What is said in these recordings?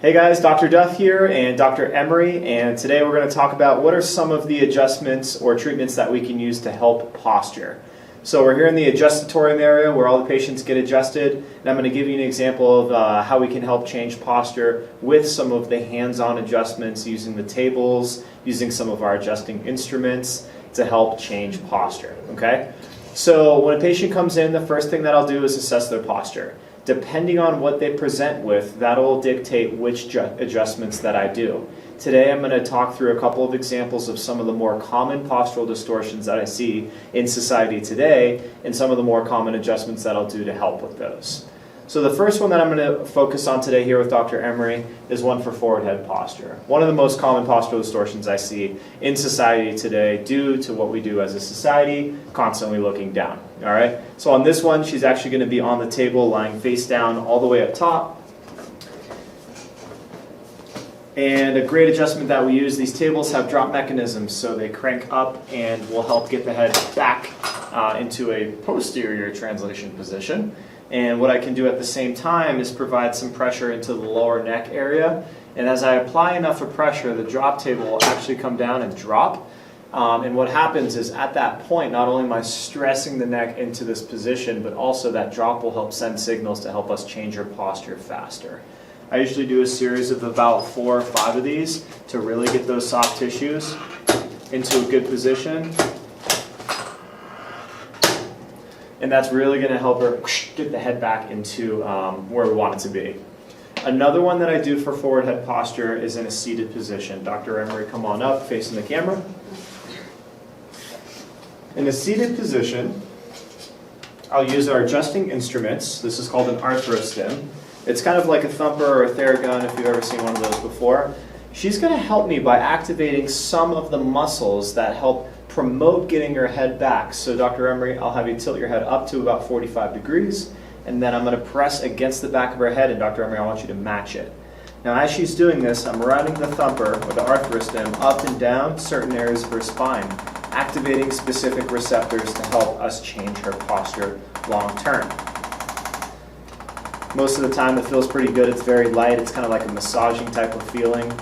Hey guys, Dr. Duff here and Dr. Emery, and today we're going to talk about what are some of the adjustments or treatments that we can use to help posture. So we're here in the adjustatorium area where all the patients get adjusted, and I'm going to give you an example of how we can help change posture with some of the hands-on adjustments using the tables, using some of our adjusting instruments to help change posture. Okay? So when a patient comes in, the first thing that I'll do is assess their posture. Depending on what they present with, that'll dictate which adjustments that I do. Today I'm going to talk through a couple of examples of some of the more common postural distortions that I see in society today and some of the more common adjustments that I'll do to help with those. So the first one that I'm going to focus on today here with Dr. Emery is one for forward head posture. One of the most common postural distortions I see in society today due to what we do as a society, constantly looking down. All right. So on this one, she's actually going to be on the table, lying face down all the way up top. And a great adjustment that we use, these tables have drop mechanisms, so they crank up and will help get the head back into a posterior translation position. And what I can do at the same time is provide some pressure into the lower neck area. And as I apply enough of pressure, the drop table will actually come down and drop. And what happens is at that point, not only am I stressing the neck into this position, but also that drop will help send signals to help us change our posture faster. I usually do a series of about 4 or 5 of these to really get those soft tissues into a good position. And that's really going to help her get the head back into where we want it to be. Another one that I do for forward head posture is in a seated position. Dr. Emery, come on up, facing the camera. In a seated position, I'll use our adjusting instruments. This is called an arthrostim. It's kind of like a thumper or a theragun if you've ever seen one of those before. She's going to help me by activating some of the muscles that help promote getting your head back. So Dr. Emery, I'll have you tilt your head up to about 45 degrees, and then I'm going to press against the back of her head, and Dr. Emery, I want you to match it. Now as she's doing this, I'm running the thumper or the arthrostim up and down certain areas of her spine, activating specific receptors to help us change her posture long term. Most of the time it feels pretty good. It's very light. It's kind of like a massaging type of feeling.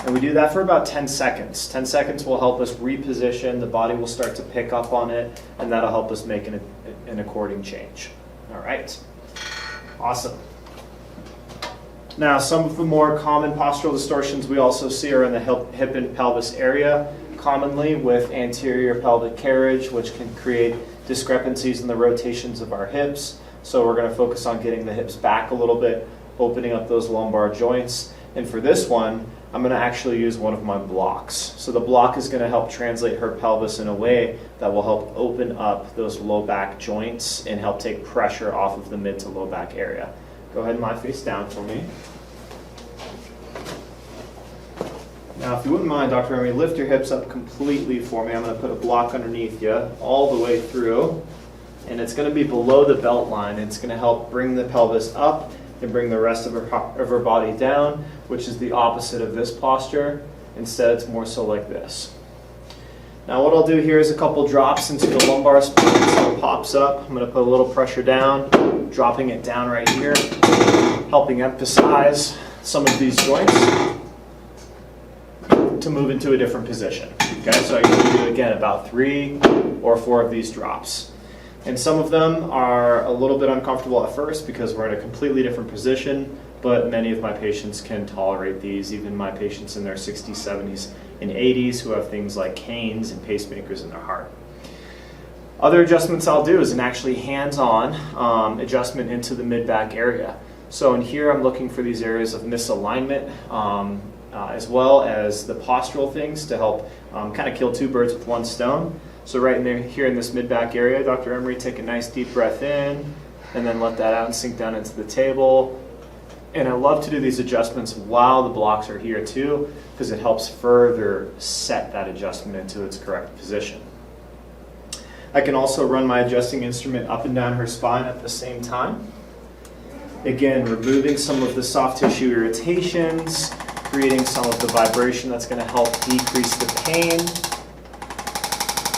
And we do that for about 10 seconds. 10 seconds will help us reposition. The body will start to pick up on it, and that'll help us make an according change. All right. Awesome. Now, some of the more common postural distortions we also see are in the hip and pelvis area, commonly with anterior pelvic carriage, which can create discrepancies in the rotations of our hips. So we're going to focus on getting the hips back a little bit, opening up those lumbar joints. And for this one, I'm going to actually use one of my blocks. So the block is going to help translate her pelvis in a way that will help open up those low back joints and help take pressure off of the mid to low back area. Go ahead and lie face down for me. Now if you wouldn't mind, Dr. Emery, lift your hips up completely for me. I'm going to put a block underneath you all the way through. And it's going to be below the belt line. It's going to help bring the pelvis up and bring the rest of her body down, which is the opposite of this posture. Instead, it's more so like this. Now what I'll do here is a couple drops into the lumbar spine so it pops up. I'm going to put a little pressure down, dropping it down right here, helping emphasize some of these joints to move into a different position. Okay, so I can do, again, about 3 or 4 of these drops. And some of them are a little bit uncomfortable at first because we're in a completely different position, but many of my patients can tolerate these, even my patients in their 60s, 70s, and 80s who have things like canes and pacemakers in their heart. Other adjustments I'll do is an actually hands-on adjustment into the mid-back area. So in here I'm looking for these areas of misalignment, as well as the postural things to help kind of kill 2 birds with 1 stone. So right in there, here in this mid-back area, Dr. Emery, take a nice deep breath in, and then let that out and sink down into the table. And I love to do these adjustments while the blocks are here too, because it helps further set that adjustment into its correct position. I can also run my adjusting instrument up and down her spine at the same time. Again, removing some of the soft tissue irritations, creating some of the vibration that's going to help decrease the pain,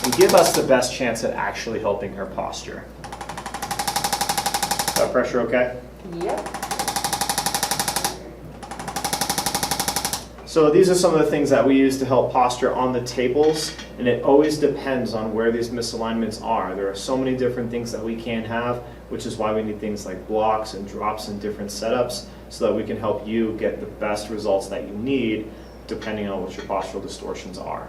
and give us the best chance at actually helping her posture. that pressure okay? Yep. So these are some of the things that we use to help posture on the tables, and it always depends on where these misalignments are. There are so many different things that we can have, which is why we need things like blocks and drops and different setups so that we can help you get the best results that you need depending on what your postural distortions are.